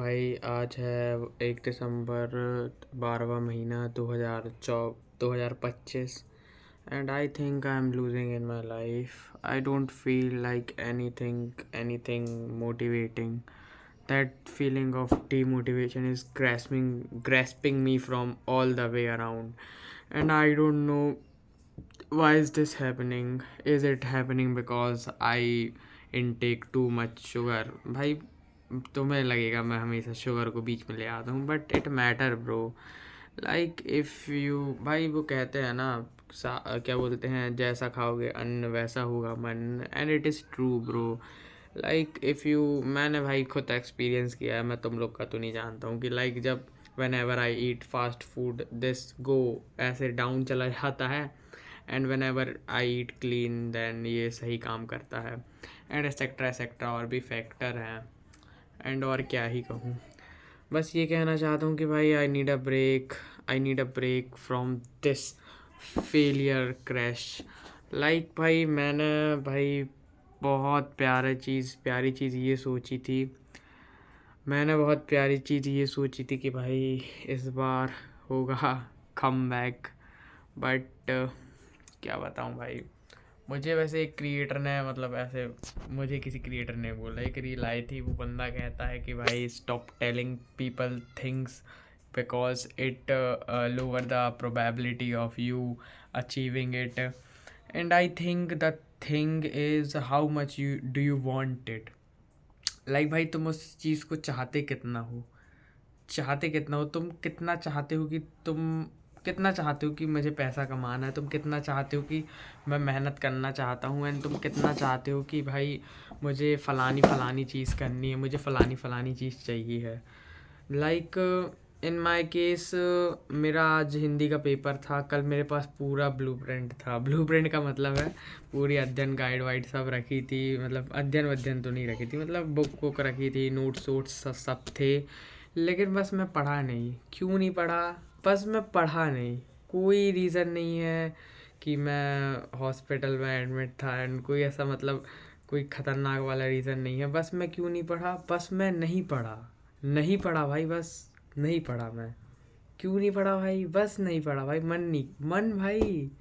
भाई आज है 1 दिसंबर 12वां महीना 2025 and I think I am losing in my life. I don't feel like anything motivating. That feeling of demotivation is grasping me from all the way around, and I don't know why is this happening. Is it happening because I intake too much sugar? भाई तुम्हें लगेगा मैं हमेशा sugar को बीच में ले आता हूँ, but it matter bro. Like if you भाई वो कहते हैं ना, क्या बोलते हैं, जैसा खाओगे अन्न वैसा होगा मन. And it is true bro. Like if you, मैंने भाई खुद एक्सपीरियंस किया है, मैं तुम लोग का तो नहीं जानता हूँ कि लाइक जब whenever I eat fast food this go ऐसे डाउन चला जाता है, and whenever I eat clean then ये सही काम करता है. एंड एक्सेट्रा एक्सेट्रा और भी फैक्टर हैं. एंड और क्या ही कहूँ, बस ये कहना चाहता हूँ कि भाई I need a break from this failure crash. Like भाई मैंने भाई बहुत प्यारी चीज़ ये सोची थी. मैंने बहुत प्यारी चीज़ ये सोची थी कि भाई इस बार होगा कम बैक. बट क्या बताऊँ भाई, मुझे वैसे एक क्रिएटर ने, मतलब ऐसे मुझे किसी क्रिएटर ने बोला, एक रील आई थी, वो बंदा कहता है कि भाई stop telling people things because it lower the probability of you achieving it. And I think the thing is how much you want it. Like भाई तुम उस चीज़ को चाहते कितना हो, तुम कितना चाहते हो कि मुझे पैसा कमाना है, तुम कितना चाहते हो कि मैं मेहनत करना चाहता हूँ, एंड तुम कितना चाहते हो कि भाई मुझे फ़लानी चीज़ करनी है, मुझे फ़लानी चीज़ चाहिए है. लाइक इन माय केस मेरा आज हिंदी का पेपर था. कल मेरे पास पूरा ब्लूप्रिंट था. ब्लूप्रिंट का मतलब है पूरी अध्ययन गाइड वाइड सब रखी थी. मतलब अध्ययन तो नहीं रखी थी, मतलब बुक रखी थी, नोट्स वोट्स सब थे. लेकिन बस मैं पढ़ा नहीं. क्यों नहीं पढ़ा? बस मैं पढ़ा नहीं. कोई रीज़न नहीं है कि मैं हॉस्पिटल में एडमिट था, एंड कोई ऐसा मतलब कोई ख़तरनाक वाला रीज़न नहीं है. बस मैं क्यों नहीं पढ़ा? बस मैं नहीं पढ़ा भाई. बस नहीं पढ़ा मैं. क्यों नहीं पढ़ा भाई? बस नहीं पढ़ा भाई. मन भाई,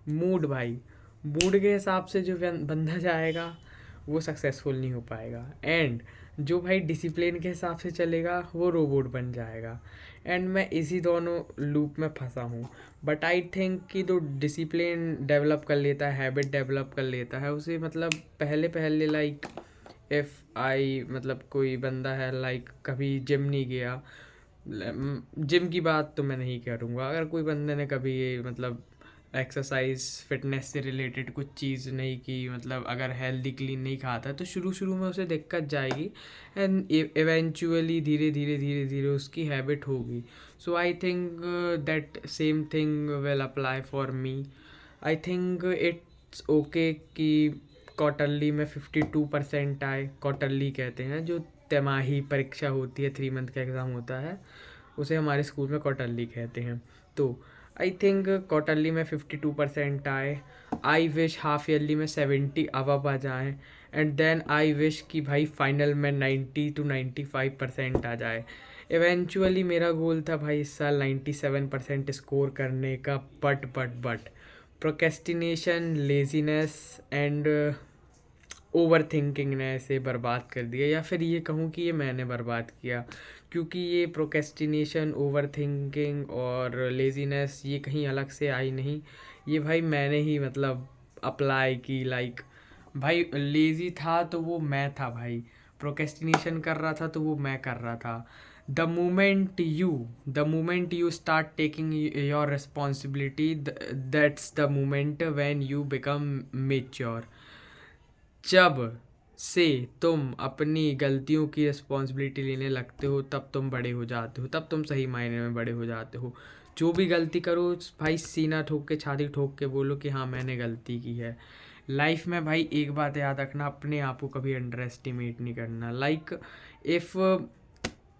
मूड भाई, मूड के हिसाब से जो बंदा जाएगा वो सक्सेसफुल नहीं हो पाएगा. एंड जो भाई डिसिप्लिन के हिसाब से चलेगा वो रोबोट बन जाएगा. एंड मैं इसी दोनों लूप में फंसा हूँ. बट आई थिंक कि जो डिसिप्लिन डेवलप कर लेता है, हैबिट डेवलप कर लेता है, उसे मतलब पहले लाइक इफ़ आई, मतलब कोई बंदा है लाइक कभी जिम नहीं गया, जिम की बात तो मैं नहीं करूँगा, अगर कोई बंदे ने कभी मतलब एक्सरसाइज फिटनेस से रिलेटेड कुछ चीज़ नहीं की, मतलब अगर हेल्दी क्लीन नहीं खाता, तो शुरू में उसे दिक्कत जाएगी. एंड इवेंचुअली धीरे धीरे उसकी हैबिट होगी. So I think that same thing will apply for me. I think it's okay कि क्वार्टरली में 52% आए. क्वार्टरली कहते हैं जो तिमाही परीक्षा होती है, 3 मंथ का एग्ज़ाम होता है, उसे हमारे स्कूल में क्वार्टरली कहते हैं. तो आई थिंक क्वार्टरली में 52% आए. आई विश हाफ ईयरली में 70 अब आ जाएँ. एंड देन आई विश कि भाई फाइनल में 90 to 95% आ जाए. इवेंचुअली मेरा गोल था भाई इस साल 97% स्कोर करने का. But procrastination, laziness and over thinking ने इसे बर्बाद कर दिया, या फिर ये कहूँ कि ये मैंने बर्बाद किया. क्योंकि ये प्रोक्रेस्टिनेशन, ओवर थिंकिंग और लेजीनेस ये कहीं अलग से आई नहीं, ये भाई मैंने ही मतलब अप्लाई की. लाइक भाई लेज़ी था तो वो मैं था भाई, प्रोक्रेस्टिनेशन कर रहा था तो वो मैं कर रहा था. The moment you start taking your responsibility, that's the moment when you become mature. जब से तुम अपनी गलतियों की रिस्पॉन्सिबिलिटी लेने लगते हो, तब तुम बड़े हो जाते हो, तब तुम सही मायने में बड़े हो जाते हो. जो भी गलती करो भाई सीना ठोक के, छाती ठोक के बोलो कि हाँ मैंने गलती की है. लाइफ में भाई एक बात याद रखना, अपने आप को कभी अंडर एस्टिमेट नहीं करना. लाइक इफ़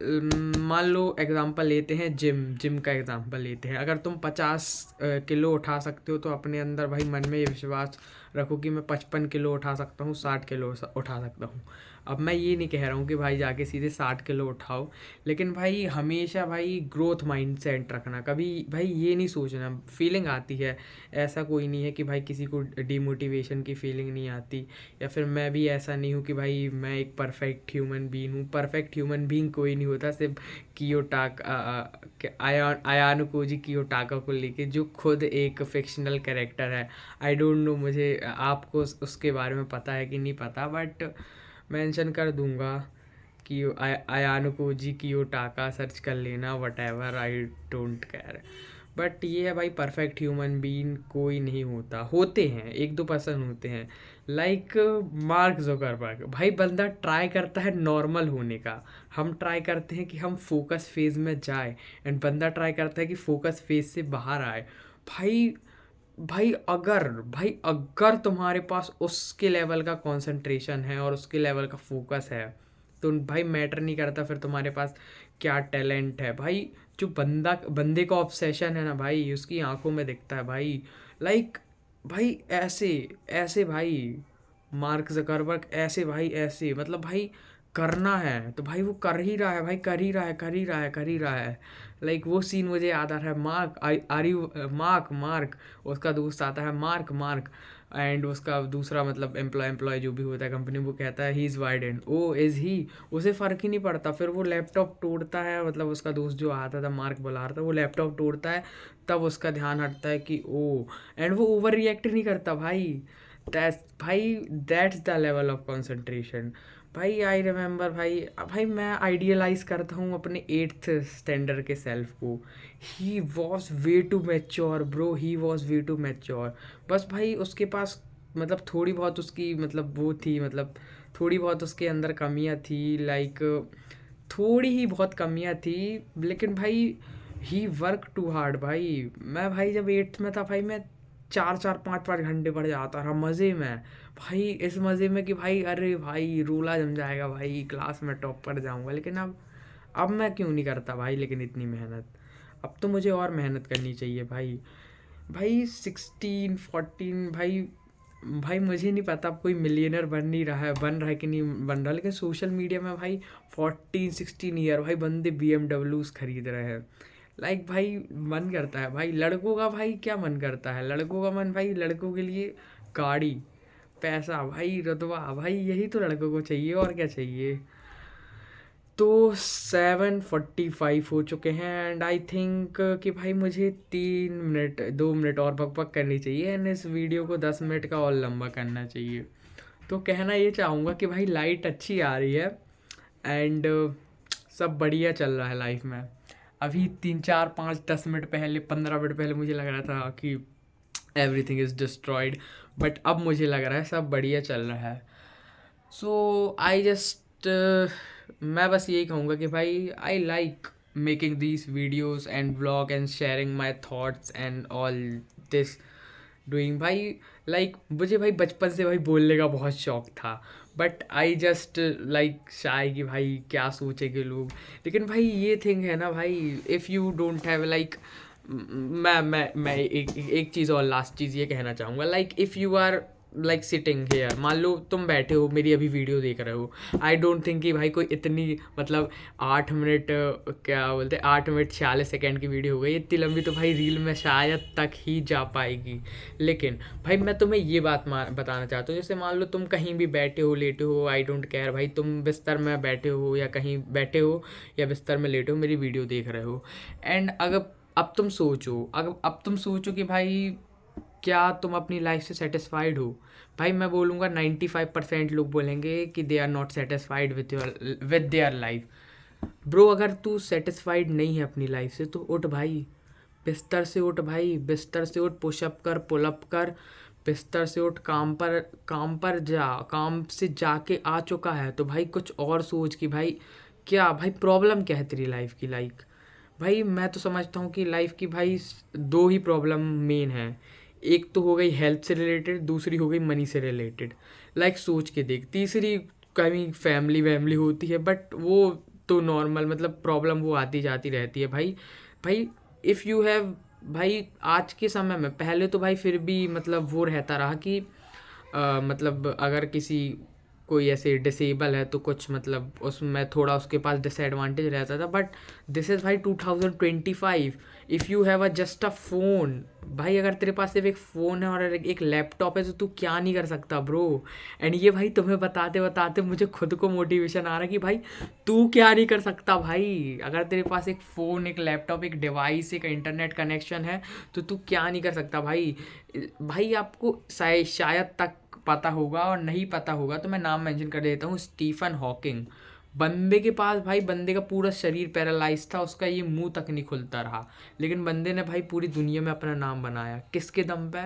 मान लो एग्ज़ाम्पल लेते हैं, जिम का एग्ज़ाम्पल लेते हैं. अगर तुम 50 किलो उठा सकते हो, तो अपने अंदर भाई मन में ये विश्वास रखो कि मैं 55 किलो उठा सकता हूँ, 60 किलो उठा सकता हूँ. अब मैं ये नहीं कह रहा हूँ कि भाई जाके सीधे 60 किलो उठाओ, लेकिन भाई हमेशा भाई ग्रोथ माइंड सेट रखना। कभी भाई ये नहीं सोचना, फीलिंग आती है, ऐसा कोई नहीं है कि भाई किसी को डिमोटिवेशन की फीलिंग नहीं आती, या फिर मैं भी ऐसा नहीं हूँ कि भाई मैं एक परफेक्ट ह्यूमन बीइंग हूँ। परफेक्ट ह्यूमन बीइंग कोई नहीं होता, सिर्फ आयान कोजी कियोटाका को लेके, जो खुद एक फिक्शनल कैरेक्टर है। आई डोंट नो, मुझे आपको उसके बारे में पता है कि नहीं पता, बट मेंशन कर दूंगा कि आयान कोजी कियोटाका सर्च कर लेना, what ever, I don't care. But ये है भाई, परफेक्ट ह्यूमन बीइंग कोई नहीं होता, होते हैं 1-2% होते हैं। लाइक मार्क जुकरबर्ग, भाई बंदा ट्राई करता है नॉर्मल होने का, हम ट्राई करते हैं कि हम फोकस फेज में जाए, एंड बंदा ट्राई करता है कि फोकस फेज से बाहर आए। भाई भाई अगर तुम्हारे पास उसके लेवल का कंसंट्रेशन है और उसके लेवल का फोकस है, तो भाई मैटर नहीं करता फिर तुम्हारे पास क्या टैलेंट है। भाई जो बंदे का ऑब्सेशन है ना भाई, उसकी आंखों में दिखता है भाई। लाइक भाई ऐसे ऐसे भाई, मार्क जकरबर्ग ऐसे भाई, ऐसे मतलब भाई करना है तो भाई वो कर ही रहा है भाई, कर ही रहा है, कर ही रहा है, कर ही रहा है। लाइक वो सीन मुझे याद आ रहा है, Mark are you Mark Mark, उसका दोस्त आता है मार्क मार्क, एंड उसका दूसरा मतलब एम्प्लॉय जो भी होता है कंपनी, वो कहता है ही इज़ वाइडेन, ओ इज़ ही, उसे फ़र्क ही नहीं पड़ता। फिर वो लैपटॉप तोड़ता है, मतलब उसका दोस्त जो आता था मार्क बुला रहा था, वो लैपटॉप तोड़ता है, तब उसका ध्यान हटता है कि ओ, एंड वो ओवर रिएक्ट नहीं करता भाई। That's the level of concentration. भाई आई रिमेंबर भाई मैं आइडियलाइज करता हूँ अपने 8th स्टैंडर्ड के सेल्फ को। He was way too mature bro, he was way too mature. बस भाई उसके पास मतलब थोड़ी बहुत उसकी मतलब वो थी, मतलब थोड़ी बहुत उसके अंदर कमियाँ थी, लाइक थोड़ी ही बहुत कमियाँ थी, लेकिन भाई ही वर्क टू हार्ड। भाई मैं भाई जब 8th में था भाई, मैं 4-4 5-5 घंटे पढ़ जाता रहा मज़े में। भाई इस मज़े में कि भाई अरे भाई रोला जम जाएगा भाई, क्लास में टॉप पर जाऊंगा। लेकिन अब मैं क्यों नहीं करता भाई, लेकिन इतनी मेहनत, अब तो मुझे और मेहनत करनी चाहिए भाई। भाई 16-14 भाई, भाई मुझे नहीं पता अब कोई मिलियनर बन रहा है कि नहीं बन रहा, लेकिन सोशल मीडिया में भाई 14-16 ईयर भाई बंदे BMWs खरीद रहे हैं। लाइक भाई मन करता है भाई, लड़कों का भाई क्या मन करता है, लड़कों का मन भाई, लड़कों के लिए गाड़ी, पैसा भाई, रुतबा भाई, यही तो लड़कों को चाहिए, और क्या चाहिए। तो 7:45 हो चुके हैं, एंड आई थिंक कि भाई मुझे 2 मिनट और बकबक करनी चाहिए, एंड इस वीडियो को 10 मिनट का और लंबा करना चाहिए। तो कहना ये चाहूँगा कि भाई लाइट अच्छी आ रही है, एंड सब बढ़िया चल रहा है लाइफ में। अभी 3-4-5-10 मिनट पहले, 15 मिनट पहले मुझे लग रहा था कि एवरीथिंग इज़ डिस्ट्रॉयड, बट अब मुझे लग रहा है सब बढ़िया चल रहा है। सो आई जस्ट मैं बस यही कहूँगा कि भाई I like making these videos and vlog and sharing my thoughts and all this doing. भाई लाइक मुझे भाई बचपन से भाई बोलने का बहुत शौक था, बट आई जस्ट लाइक शाय कि भाई क्या सोचेंगे लोग। लेकिन भाई ये थिंग है ना भाई, if you don't have like, मैं एक चीज़ और लास्ट चीज़ ये कहना चाहूँगा, like if you are like sitting here, मान लो तुम बैठे हो मेरी अभी वीडियो देख रहे हो, आई डोंट थिंक कि भाई कोई इतनी मतलब 8 मिनट क्या बोलते 8 मिनट 46 सेकेंड की वीडियो हो गई, इतनी लंबी तो भाई रील में शायद तक ही जा पाएगी। लेकिन भाई मैं तुम्हें ये बात बताना चाहता हूँ, जैसे मान लो तुम कहीं भी बैठे हो, लेटे हो, आई डोंट केयर भाई, तुम बिस्तर में बैठे हो या कहीं बैठे हो या बिस्तर में लेटे हो, मेरी वीडियो देख रहे हो, एंड अगर अब तुम सोचो कि भाई क्या तुम अपनी लाइफ से सेटिस्फाइड हो। भाई मैं बोलूँगा 95% लोग बोलेंगे कि they are not satisfied with their life. Bro अगर तू सेटिस्फाइड नहीं है अपनी लाइफ से, तो उठ भाई, बिस्तर से उठ भाई, बिस्तर से उठ, पुशअप कर, पुलअप कर, बिस्तर से उठ, काम पर जा, काम से जाके आ चुका है तो भाई कुछ और सोच कि भाई क्या भाई प्रॉब्लम क्या है तेरी लाइफ की। लाइक भाई मैं तो समझता हूँ कि लाइफ की भाई 2 ही प्रॉब्लम मेन है, एक तो हो गई हेल्थ से रिलेटेड, दूसरी हो गई मनी से रिलेटेड। लाइक सोच के देख, तीसरी कहीं फैमिली वैमिली होती है, बट वो तो नॉर्मल मतलब प्रॉब्लम वो आती जाती रहती है भाई। भाई इफ़ यू हैव भाई आज के समय में, पहले तो भाई फिर भी मतलब वो रहता रहा कि मतलब अगर किसी कोई ऐसे डिसेबल है तो कुछ मतलब उसमें थोड़ा उसके पास डिसएडवांटेज रहता था, बट दिस इज़ भाई 2025। If you have a just a phone, भाई अगर तेरे पास सिर्फ एक फ़ोन है और एक लैपटॉप है तो तू क्या नहीं कर सकता ब्रो। एंड ये भाई तुम्हें बताते बताते मुझे खुद को मोटिवेशन आ रहा है कि भाई तू क्या नहीं कर सकता भाई। अगर तेरे पास एक फ़ोन, एक लैपटॉप, एक डिवाइस, एक इंटरनेट कनेक्शन है तो तू क्या नहीं कर सकता भाई। भाई आपको शायद तक पता होगा, और नहीं पता होगा तो मैं नाम मेंशन कर देता हूँ, स्टीफन हॉकिंग। बंदे के पास भाई, बंदे का पूरा शरीर पैरालाइज था, उसका ये मुंह तक नहीं खुलता रहा, लेकिन बंदे ने भाई पूरी दुनिया में अपना नाम बनाया। किसके दम पे?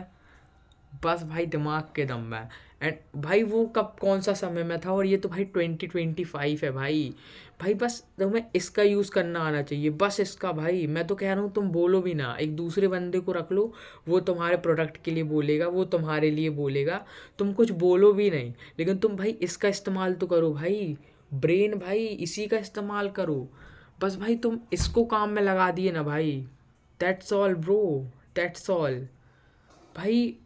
बस भाई दिमाग के दम में। एंड भाई वो कब, कौन सा समय में था, और ये तो भाई 2025 है भाई। भाई बस तुम्हें इसका यूज़ करना आना चाहिए, बस इसका। भाई मैं तो कह रहा हूँ तुम बोलो भी ना, एक दूसरे बंदे को रख लो, वो तुम्हारे प्रोडक्ट के लिए बोलेगा, वो तुम्हारे लिए बोलेगा, तुम कुछ बोलो भी नहीं, लेकिन तुम भाई इसका इस्तेमाल तो करो भाई। ब्रेन भाई इसी का इस्तेमाल करो। बस भाई तुम इसको काम में लगा दिए ना भाई, that's all bro, that's all. भाई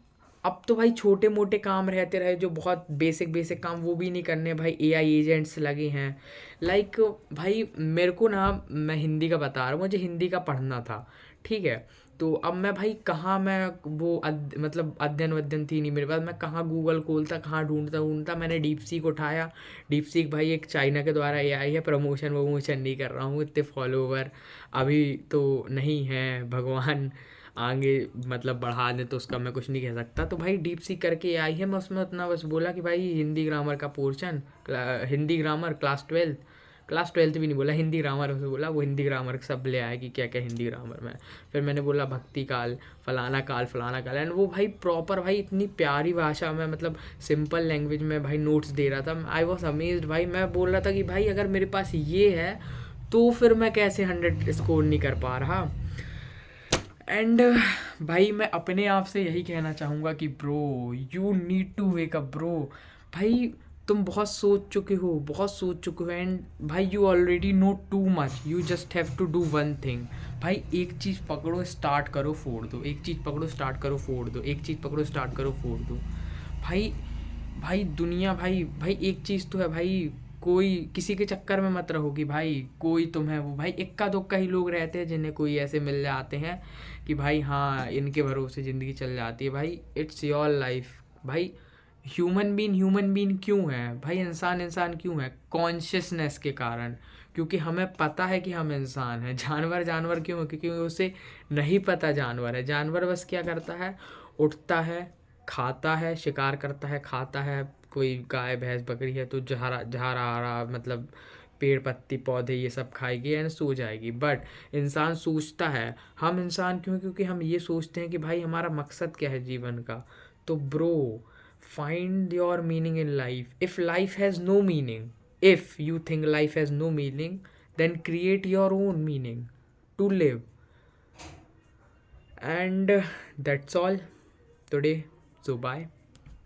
अब तो भाई छोटे मोटे काम रहते रहे जो बहुत बेसिक बेसिक काम, वो भी नहीं करने भाई। एआई एजेंट्स लगे हैं। लाइक भाई मेरे को ना, मैं हिंदी का बता रहा हूँ, मुझे हिंदी का पढ़ना था, ठीक है। तो अब मैं भाई कहाँ, मैं वो मतलब अध्ययन वध्यन थी नहीं मेरे पास, मैं कहाँ गूगल खोलता, कहाँ ढूंढता ढूंढता, मैंने डीप सीक उठाया। डीप सीक भाई एक चाइना के द्वारा एआई है, प्रमोशन वमोशन नहीं कर रहा हूँ, इतने फॉलोवर अभी तो नहीं है, भगवान आगे मतलब बढ़ा दे तो उसका मैं कुछ नहीं कह सकता। तो भाई डीप सीक करके आई है, मैं उसमें उतना बस बोला कि भाई हिंदी ग्रामर का portion, Hindi grammar class twelfth भी नहीं बोला, हिंदी ग्रामर उसे बोला, वो हिंदी ग्रामर सब ले आया कि क्या क्या हिंदी ग्रामर में। फिर मैंने बोला भक्ति काल, फलाना काल, एंड वो भाई प्रॉपर भाई इतनी प्यारी भाषा में, मतलब सिंपल लैंग्वेज में भाई नोट्स दे रहा था। आई वॉज अमेज्ड भाई, मैं बोल रहा था कि भाई अगर मेरे पास ये है तो फिर मैं कैसे 100 स्कोर नहीं कर पा रहा। एंड भाई मैं अपने आप से यही कहना चाहूँगा कि bro you need to wake up bro. भाई तुम बहुत सोच चुके हो, बहुत सोच चुके हो, एंड भाई you already know too much, you just have to do one thing. भाई एक चीज़ पकड़ो, स्टार्ट करो, फोड़ दो। एक चीज़ पकड़ो, स्टार्ट करो, फोड़ दो। एक चीज़ पकड़ो, स्टार्ट करो, फोड़ दो। भाई भाई दुनिया, भाई एक चीज़ तो है भाई, कोई किसी के चक्कर में मत रहो कि भाई कोई तुम्हें, वो भाई इक्का दुक्का ही लोग रहते हैं जिन्हें कोई ऐसे मिल जाते हैं कि भाई हाँ इनके भरोसे ज़िंदगी चल जाती है। भाई इट्स योर लाइफ भाई। ह्यूमन बीन क्यों है भाई, इंसान क्यों है? कॉन्शियसनेस के कारण, क्योंकि हमें पता है कि हम इंसान हैं। जानवर क्यों है? क्योंकि उसे नहीं पता जानवर है। जानवर बस क्या करता है, उठता है, खाता है, शिकार करता है, खाता है। कोई गाय भैंस बकरी है तो जहरा जहरा हरा मतलब पेड़ पत्ती पौधे ये सब खाएगी एंड सो जाएगी। बट इंसान सोचता है। हम इंसान क्यों? क्योंकि हम ये सोचते हैं कि भाई हमारा मकसद क्या है जीवन का। तो bro find your meaning in life. If life has no meaning, if you think life has no meaning, then create your own meaning to live. And that's all today. So bye.